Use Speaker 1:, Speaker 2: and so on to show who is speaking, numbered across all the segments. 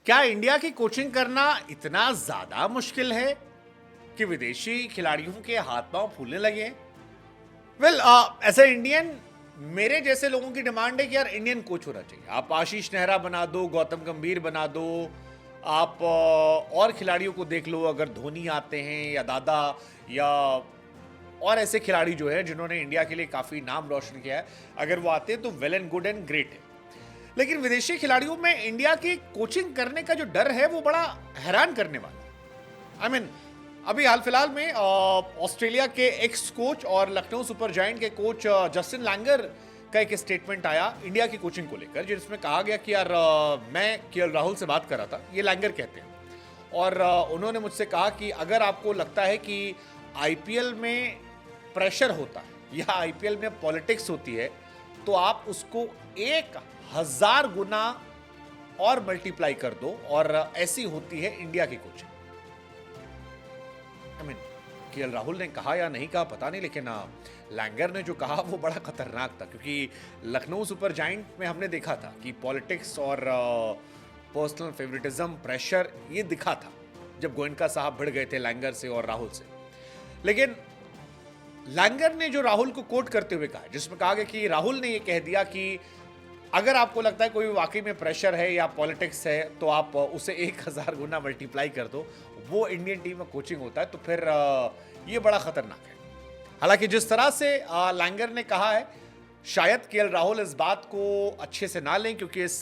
Speaker 1: क्या इंडिया की कोचिंग करना इतना ज्यादा मुश्किल है कि विदेशी खिलाड़ियों के हाथ पांव फूलने लगे हैं? वेल, एज ए इंडियन मेरे जैसे लोगों की डिमांड है कि यार इंडियन कोच होना चाहिए। आप आशीष नेहरा बना दो, गौतम गंभीर बना दो, आप और खिलाड़ियों को देख लो, अगर धोनी आते हैं या दादा या और ऐसे खिलाड़ी जो है जिन्होंने इंडिया के लिए काफी नाम रोशन किया है, अगर वो आते हैं तो well and good and great है। लेकिन विदेशी खिलाड़ियों में इंडिया की कोचिंग करने का जो डर है वो बड़ा हैरान करने वाला है। आई मीन अभी हाल फिलहाल में ऑस्ट्रेलिया के एक्स कोच और लखनऊ सुपर जायंट के कोच जस्टिन लैंगर का एक स्टेटमेंट आया इंडिया की कोचिंग को लेकर, जिसमें कहा गया कि यार मैं केएल राहुल से बात कर रहा था, ये लैंगर कहते हैं, और उन्होंने मुझसे कहा कि अगर आपको लगता है कि आईपीएल में प्रेशर होता है या आईपीएल में पॉलिटिक्स होती है तो आप उसको 1000 गुना और मल्टीप्लाई कर दो, और ऐसी होती है इंडिया की coaching. I mean KL Rahul ने कहा या नहीं कहा पता नहीं, लेकिन लैंगर ने जो कहा वो बड़ा खतरनाक था, क्योंकि लखनऊ सुपर जायंट में हमने देखा था कि पॉलिटिक्स और पर्सनल फेवरेटिज्म, प्रेशर ये दिखा था जब गोयनका साहब भिड़ गए थे लैंगर से और राहुल से। लेकिन लैंगर ने जो राहुल को कोट करते हुए कहा, जिसमें कहा गया कि राहुल ने ये कह दिया कि अगर आपको लगता है कोई वाकई में प्रेशर है या पॉलिटिक्स है तो आप उसे 1000 गुना मल्टीप्लाई कर दो, वो इंडियन टीम में कोचिंग होता है, तो फिर ये बड़ा खतरनाक है। हालांकि जिस तरह से लैंगर ने कहा है, शायद केएल राहुल इस बात को अच्छे से ना लें, क्योंकि इस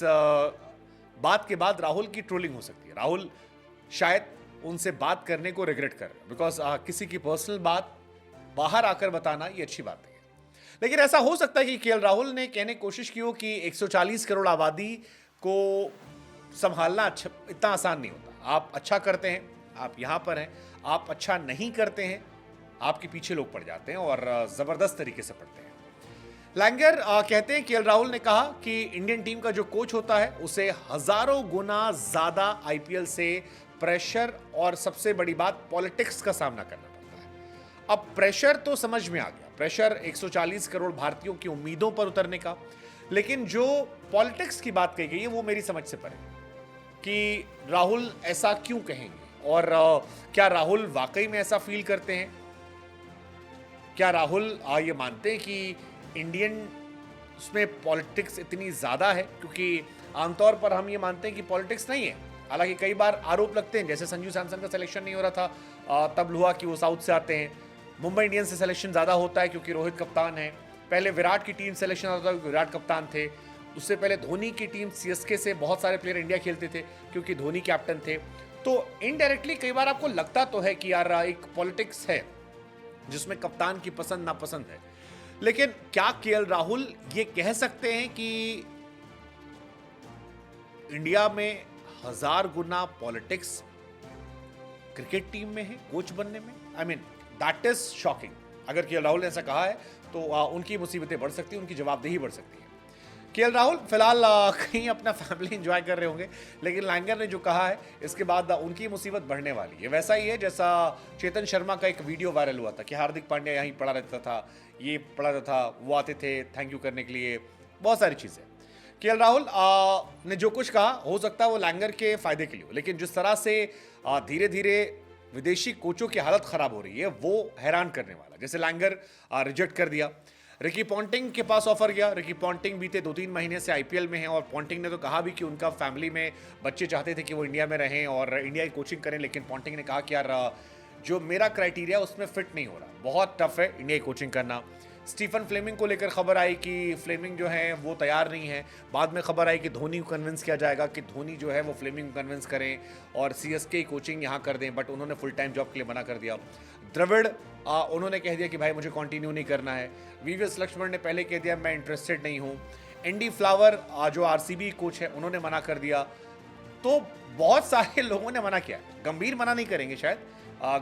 Speaker 1: बात के बाद राहुल की ट्रोलिंग हो सकती है। राहुल शायद उनसे बात करने को रिग्रेट कर रहे हैं, बिकॉज किसी की पर्सनल बात बाहर आकर बताना ये अच्छी बात नहीं है। लेकिन ऐसा हो सकता है कि केएल राहुल ने कहने की कोशिश की हो कि 140 करोड़ आबादी को संभालना अच्छा इतना आसान नहीं होता। आप अच्छा करते हैं, आप यहां पर हैं, आप अच्छा नहीं करते हैं, आपके पीछे लोग पड़ जाते हैं और जबरदस्त तरीके से पड़ते हैं। लैंगर कहते हैं केएल राहुल ने कहा कि इंडियन टीम का जो कोच होता है उसे हजारों गुना ज्यादा आईपीएल से प्रेशर और सबसे बड़ी बात पॉलिटिक्स का सामना करना पड़ता है। अब प्रेशर तो समझ में आ गया, प्रेशर 140 करोड़ भारतीयों की उम्मीदों पर उतरने का, लेकिन जो पॉलिटिक्स की बात कही गई है वो मेरी समझ से परे कि राहुल ऐसा क्यों कहेंगे, और क्या राहुल वाकई में ऐसा फील करते हैं? क्या राहुल ये मानते हैं कि इंडियन उसमें पॉलिटिक्स इतनी ज़्यादा है? क्योंकि आमतौर पर हम ये मानते हैं कि पॉलिटिक्स नहीं है। हालांकि कई बार आरोप लगते हैं, जैसे संजू सैमसन का सिलेक्शन नहीं हो रहा था, तब हुआ कि वो साउथ से आते हैं। मुंबई इंडियंस से सिलेक्शन ज़्यादा होता है क्योंकि रोहित कप्तान है। पहले विराट की टीम सिलेक्शन होता था क्योंकि विराट कप्तान थे। उससे पहले धोनी की टीम सीएसके से बहुत सारे प्लेयर इंडिया खेलते थे क्योंकि धोनी कैप्टन थे। तो इनडायरेक्टली कई बार आपको लगता तो है कि यार एक पॉलिटिक्स है जिसमें कप्तान की पसंद नापसंद है। लेकिन क्या केएल राहुल ये कह सकते हैं कि इंडिया में 1000 गुना पॉलिटिक्स क्रिकेट टीम में है कोच बनने में? I mean that is shocking. अगर केएल राहुल ने ऐसा कहा है तो उनकी मुसीबतें बढ़ सकती हैं, उनकी जवाबदेही बढ़ सकती है। केएल राहुल फिलहाल कहीं अपना फैमिली एंजॉय कर रहे होंगे, लेकिन लैंगर ने जो कहा है इसके बाद उनकी मुसीबत बढ़ने वाली है। वैसा ही है जैसा चेतन शर्मा का एक वीडियो वायरल हुआ था कि हार्दिक पांड्या यहीं पड़ा रहता था, ये पड़ा रहता था, वो आते थे थैंक यू करने के लिए, बहुत सारी चीज़ें। केएल राहुल ने जो कुछ कहा हो सकता है वो लैंगर के फायदे के लिए हो, लेकिन जिस तरह से धीरे धीरे विदेशी कोचों की हालत खराब हो रही है वो हैरान करने वाला। जैसे लैंगर रिजेक्ट कर दिया, रिकी पॉन्टिंग के पास ऑफर गया। रिकी पॉन्टिंग बीते 2-3 महीने से आईपीएल में हैं और पॉन्टिंग ने तो कहा भी कि उनका फैमिली में बच्चे चाहते थे कि वो इंडिया में रहें और इंडिया की कोचिंग करें, लेकिन पॉन्टिंग ने कहा कि यार जो मेरा क्राइटेरिया उसमें फिट नहीं हो रहा, बहुत टफ है इंडिया की कोचिंग करना। स्टीफन फ्लेमिंग को लेकर खबर आई कि फ्लेमिंग जो है वो तैयार नहीं है। बाद में खबर आई कि धोनी को कन्विंस किया जाएगा कि धोनी जो है वो फ्लेमिंग को कन्विंस करें और सीएसके कोचिंग यहाँ कर दें, बट उन्होंने फुल टाइम जॉब के लिए मना कर दिया। द्रविड़ उन्होंने कह दिया कि भाई मुझे कंटिन्यू नहीं करना है। वीवीएस लक्ष्मण ने पहले कह दिया मैं इंटरेस्टेड नहीं हूँ। एंडी फ्लावर जो आरसीबी कोच है उन्होंने मना कर दिया। तो बहुत सारे लोगों ने मना किया। गंभीर मना नहीं करेंगे शायद,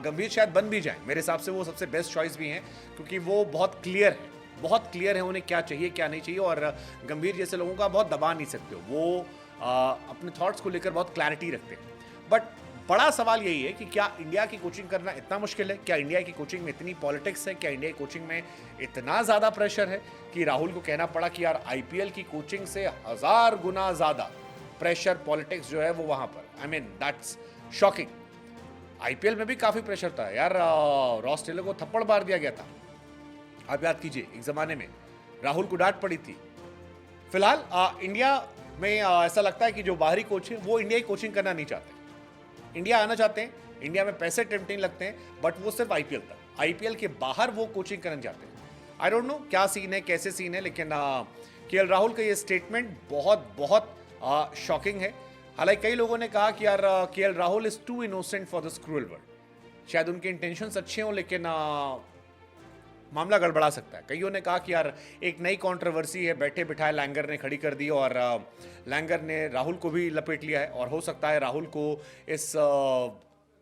Speaker 1: गंभीर शायद बन भी जाए। मेरे हिसाब से वो सबसे बेस्ट चॉइस भी हैं क्योंकि वो बहुत क्लियर है उन्हें क्या चाहिए क्या नहीं चाहिए, और गंभीर जैसे लोगों का बहुत दबा नहीं सकते हो। वो अपने थॉट्स को लेकर बहुत क्लैरिटी रखते हैं। बट बड़ा सवाल यही है कि क्या इंडिया की कोचिंग करना इतना मुश्किल है? क्या इंडिया की कोचिंग में इतनी पॉलिटिक्स है? क्या इंडिया की कोचिंग में इतना ज़्यादा प्रेशर है कि राहुल को कहना पड़ा कि यार आईपीएल की कोचिंग से 1000 गुना ज़्यादा प्रेशर पॉलिटिक्स जो है वो वहां पर, I mean that's shocking. IPL में भी काफी प्रेशर था यार, रॉस टेलर को थप्पड़ मार दिया गया था, आप याद कीजिए, एक जमाने में राहुल को डांट पड़ी थी। फिलहाल इंडिया में ऐसा लगता है कि जो बाहरी कोच है वो इंडिया की कोचिंग करना नहीं चाहते, इंडिया आना चाहते हैं, इंडिया में पैसे टेम्पटिंग लगते हैं, बट वो सिर्फ आईपीएल तक, आईपीएल के बाहर वो कोचिंग करना चाहते हैं। आई डोंट नो क्या सीन है, कैसे सीन है, लेकिन केएल राहुल का ये स्टेटमेंट बहुत बहुत शॉकिंग है। हालांकि कई लोगों ने कहा कि यार KL Rahul is too innocent for this cruel world, शायद उनके इंटेंशंस अच्छे हों लेकिन मामला गड़बड़ा सकता है। कईयों ने कहा कि यार एक नई कंट्रोवर्सी है, बैठे बिठाए लैंगर ने खड़ी कर दी और लैंगर ने राहुल को भी लपेट लिया है, और हो सकता है राहुल को इस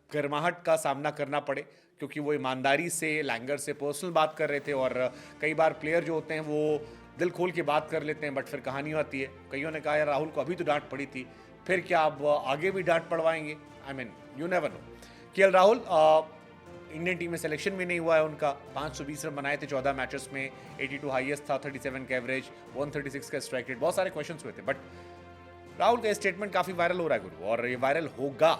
Speaker 1: गर्माहट का सामना करना पड़े, क्योंकि वो ईमानदारी से लैंगर से पर्सनल बात कर रहे थे, और कई बार प्लेयर जो होते हैं वो दिल खोल के बात कर लेते हैं, बट फिर कहानी आती है। कईयों ने कहा यार राहुल को अभी तो डांट पड़ी थी, फिर क्या अब आगे भी डांट पड़वाएंगे? I mean you never know. KL Rahul Indian team में सिलेक्शन भी नहीं हुआ है उनका, 520 रन बनाए थे 14 मैचेस में, 82 हाईएस्ट था, 37 का एवरेज, 136 का स्ट्राइक रेट, बहुत सारे क्वेश्चंस हुए थे, बट राहुल का स्टेटमेंट काफी वायरल हो रहा है गुरु, और ये वायरल होगा।